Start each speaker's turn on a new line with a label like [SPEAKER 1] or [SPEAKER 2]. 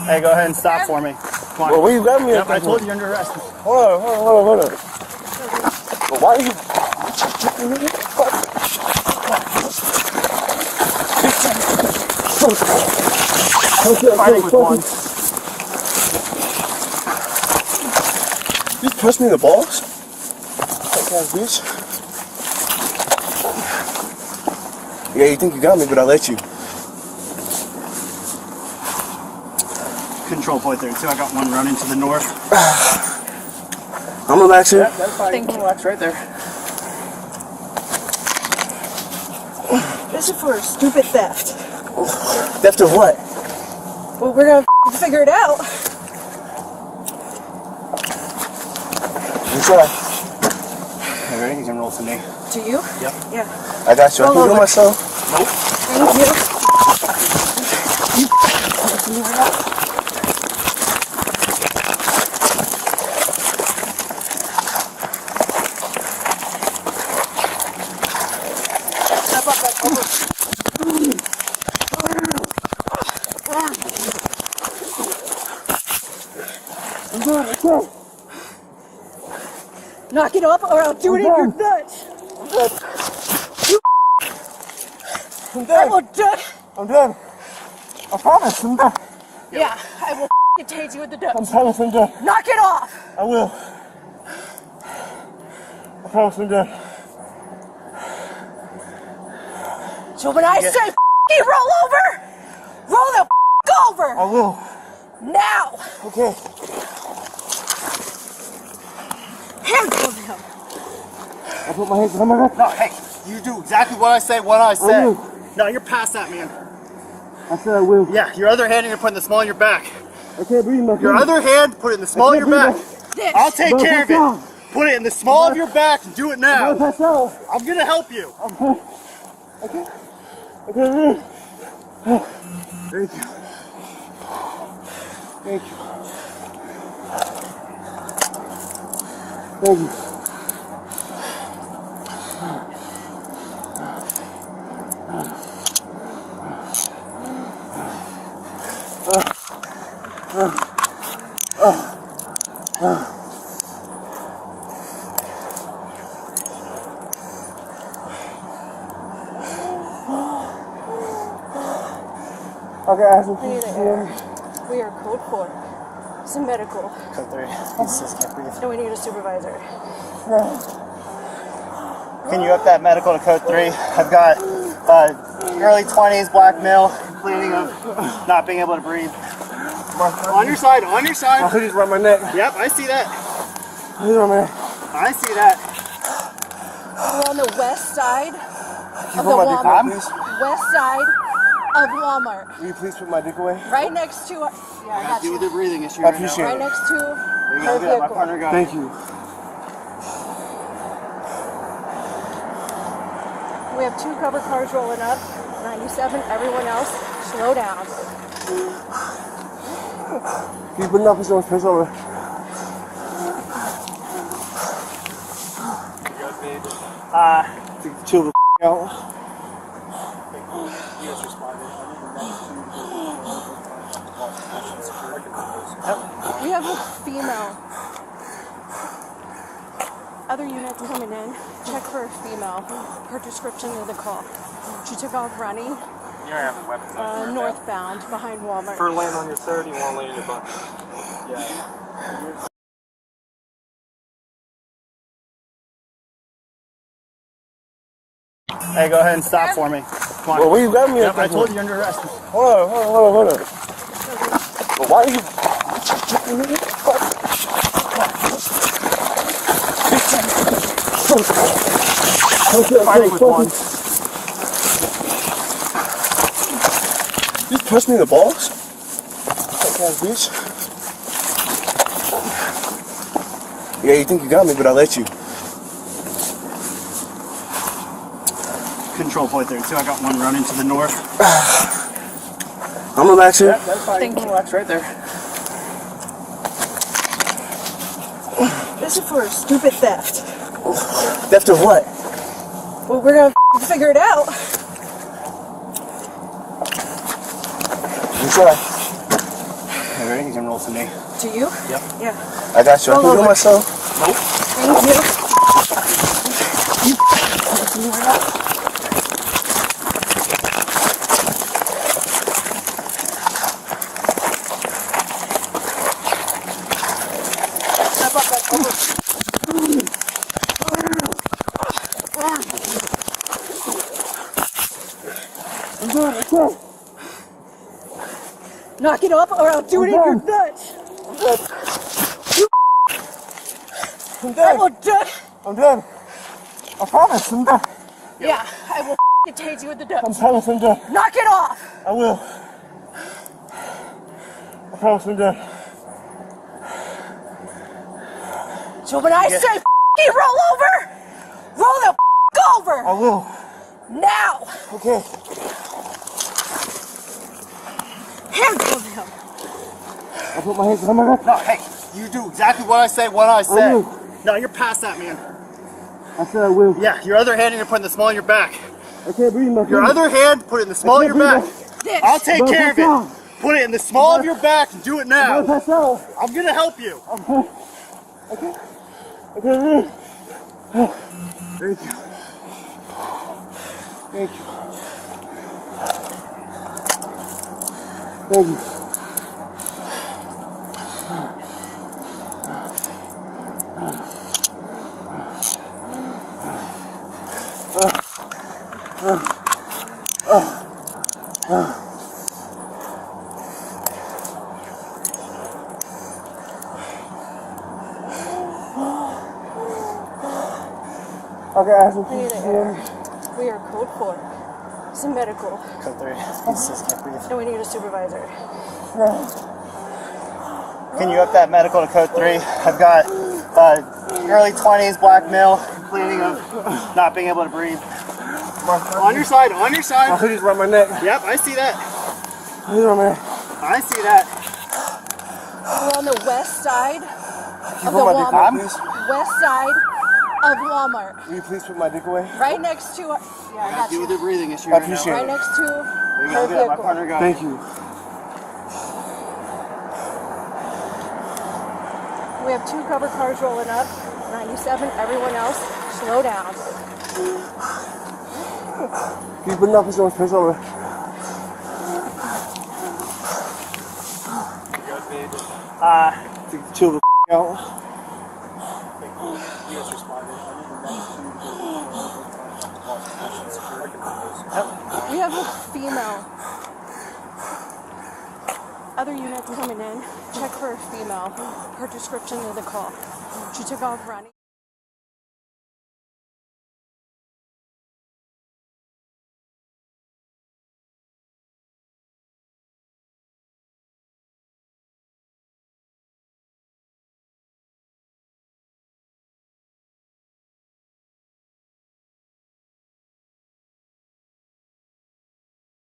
[SPEAKER 1] Hey, go ahead and stop for me. Come on.
[SPEAKER 2] Well, where you grabbing me?
[SPEAKER 1] Yep, I told you you're under arrest.
[SPEAKER 2] Hold on. Well, why are you?
[SPEAKER 1] Fighting with one.
[SPEAKER 2] You push me in the balls? Fuck ass bitch. Yeah, you think you got me, but I let you.
[SPEAKER 1] Control point there, too. I got one running to the north.
[SPEAKER 2] I'm relaxing.
[SPEAKER 1] Yep, that's fine. You can relax right there.
[SPEAKER 3] This is for stupid theft.
[SPEAKER 2] Theft of what?
[SPEAKER 3] Well, we're gonna figure it out.
[SPEAKER 2] You try.
[SPEAKER 1] Hey, ready? You can roll to me.
[SPEAKER 3] To you?
[SPEAKER 1] Yep.
[SPEAKER 3] Yeah.
[SPEAKER 2] I got you. I can do it myself.
[SPEAKER 1] Nope.
[SPEAKER 3] Thank you. Knock it off or I'll do it in your nuts.
[SPEAKER 2] I'm done. I'm done. I promise, I'm done.
[SPEAKER 3] Yeah, I will tase you with the
[SPEAKER 2] I
[SPEAKER 3] nuts.
[SPEAKER 2] promise I'm done.
[SPEAKER 3] Knock it off.
[SPEAKER 2] I will. I promise I'm done.
[SPEAKER 3] So when I say roll over, roll the over.
[SPEAKER 2] I will.
[SPEAKER 3] Now.
[SPEAKER 2] Okay.
[SPEAKER 3] Handle him.
[SPEAKER 2] I put my hands behind my back.
[SPEAKER 1] No, hey, you do exactly what I say when I say.
[SPEAKER 2] I will.
[SPEAKER 1] No, you're past that, man.
[SPEAKER 2] I said I will.
[SPEAKER 1] Yeah, your other hand, you're putting the small in your back.
[SPEAKER 2] I can't breathe my
[SPEAKER 1] Your other hand, put it in the small of your back.
[SPEAKER 3] This.
[SPEAKER 1] I'll take care of it. Put it in the small of your back and do it now.
[SPEAKER 2] pass out.
[SPEAKER 1] I'm gonna help you.
[SPEAKER 2] Okay. Okay. Thank you. Thank you. Thank you. Okay, Ashley.
[SPEAKER 3] We are code 4. It's a medical.
[SPEAKER 1] Code 3. He just can't breathe.
[SPEAKER 3] And we need a supervisor.
[SPEAKER 1] Can you up that medical to code 3? I've got early 20s black male complaining of not being able to breathe. On your side, on your
[SPEAKER 2] My
[SPEAKER 1] side.
[SPEAKER 2] hoodie's around my neck.
[SPEAKER 1] Yep, I see that.
[SPEAKER 2] Hoodie's around my neck.
[SPEAKER 1] I see that.
[SPEAKER 3] We're on the west side of the
[SPEAKER 2] put my dick away,
[SPEAKER 3] Walmart.
[SPEAKER 2] please?
[SPEAKER 3] West side of Walmart.
[SPEAKER 2] Will you please put my dick away?
[SPEAKER 3] Right next to... Yeah, I got
[SPEAKER 1] Deal
[SPEAKER 3] you.
[SPEAKER 1] with your breathing issue
[SPEAKER 2] I
[SPEAKER 1] right
[SPEAKER 2] appreciate
[SPEAKER 1] now.
[SPEAKER 3] Right next to
[SPEAKER 1] There you
[SPEAKER 3] her
[SPEAKER 1] go, good. My
[SPEAKER 3] vehicle.
[SPEAKER 1] partner got it.
[SPEAKER 2] Thank you.
[SPEAKER 3] We have 2 covered cars rolling up. 97. Everyone else, slow down.
[SPEAKER 2] Can you put enough so much piss over? Chill the out.
[SPEAKER 3] We have a female. Other units coming in. Check for a female. Her description of the call. She took off running. Northbound behind Walmart.
[SPEAKER 4] For land on your third, you want to land your butt. Yeah.
[SPEAKER 1] Hey, go ahead and stop for me. Come on.
[SPEAKER 2] Well, where you grabbing me?
[SPEAKER 1] Yep, I told you you're under arrest.
[SPEAKER 2] Hold on. Well, why are you?
[SPEAKER 1] Fighting with one.
[SPEAKER 2] You push me in the balls? Fuck ass bitch. Yeah, you think you got me, but I let you.
[SPEAKER 1] Control point there, too. I got one running to the north.
[SPEAKER 2] I'm relaxing.
[SPEAKER 1] Yep, that's fine.
[SPEAKER 3] Thank
[SPEAKER 1] You can
[SPEAKER 3] you.
[SPEAKER 1] relax right there.
[SPEAKER 3] This is for stupid theft.
[SPEAKER 2] Theft of what?
[SPEAKER 3] Well, we're gonna figure it out.
[SPEAKER 2] You try.
[SPEAKER 1] Okay, ready? You can roll to me.
[SPEAKER 3] To you?
[SPEAKER 1] Yep.
[SPEAKER 3] Yeah.
[SPEAKER 2] I got you. I can do it myself.
[SPEAKER 3] Thank you.
[SPEAKER 2] I'm doing it. Okay.
[SPEAKER 3] Knock it off or I'll do it in your nuts.
[SPEAKER 2] I'm
[SPEAKER 3] I
[SPEAKER 2] done.
[SPEAKER 3] will do
[SPEAKER 2] I'm done. I promise. I'm done.
[SPEAKER 3] Yeah, I will tase you with the
[SPEAKER 2] I
[SPEAKER 3] nuts.
[SPEAKER 2] promise I'm done.
[SPEAKER 3] Knock it off.
[SPEAKER 2] I will. I promise I'm done.
[SPEAKER 3] So when I say roll over, roll the over.
[SPEAKER 2] I will.
[SPEAKER 3] Now.
[SPEAKER 2] Okay.
[SPEAKER 3] Handle him.
[SPEAKER 2] I put my hands on my neck.
[SPEAKER 1] No, hey, you do exactly what I say when I say.
[SPEAKER 2] I will.
[SPEAKER 1] No, you're past that, man.
[SPEAKER 2] I said I will.
[SPEAKER 1] Yeah, your other hand, you're putting the small of your back.
[SPEAKER 2] I can't breathe my
[SPEAKER 1] Your other hand, put it in the small of your back.
[SPEAKER 3] This.
[SPEAKER 1] I'll take
[SPEAKER 2] Bro,
[SPEAKER 1] care of
[SPEAKER 2] pass out.
[SPEAKER 1] it. Put it in the small of your back and do it
[SPEAKER 2] I'm gonna
[SPEAKER 1] now.
[SPEAKER 2] pass out.
[SPEAKER 1] I'm gonna help you.
[SPEAKER 2] Okay. Okay. Thank you. Thank you. Thank you. Okay, I have some
[SPEAKER 3] Need
[SPEAKER 2] pieces
[SPEAKER 3] air.
[SPEAKER 2] in.
[SPEAKER 3] We are code 4. It's a medical.
[SPEAKER 1] Code 3. He says can't breathe.
[SPEAKER 3] And we need a supervisor.
[SPEAKER 1] Can you up that medical to code 3? I've got early 20s, black male, complaining of not being able to breathe. On your side, on your
[SPEAKER 2] My
[SPEAKER 1] side.
[SPEAKER 2] hoodie's around my neck.
[SPEAKER 1] Yep, I see that.
[SPEAKER 2] Hoodie's around my neck.
[SPEAKER 1] I see that.
[SPEAKER 3] We're on the west side of the
[SPEAKER 2] put my dick away,
[SPEAKER 3] Walmart.
[SPEAKER 2] please?
[SPEAKER 3] West side of Walmart.
[SPEAKER 2] Will you please put my dick away?
[SPEAKER 3] Right next to, yeah, I got
[SPEAKER 1] Deal
[SPEAKER 3] you.
[SPEAKER 1] with the breathing issue
[SPEAKER 2] I
[SPEAKER 1] right
[SPEAKER 2] appreciate
[SPEAKER 1] now.
[SPEAKER 3] Right next to
[SPEAKER 1] There you
[SPEAKER 3] her
[SPEAKER 1] go, good. My
[SPEAKER 3] vehicle.
[SPEAKER 1] partner got
[SPEAKER 2] Thank you.
[SPEAKER 3] We have 2 covered cars rolling up. 97, everyone else, slow down.
[SPEAKER 2] Can you put enough on his face over?
[SPEAKER 4] You guys need
[SPEAKER 2] To chill the out.
[SPEAKER 4] you guys responded.
[SPEAKER 3] We have a female. Other units coming in. Check for a female. Her description of the call. She took off running.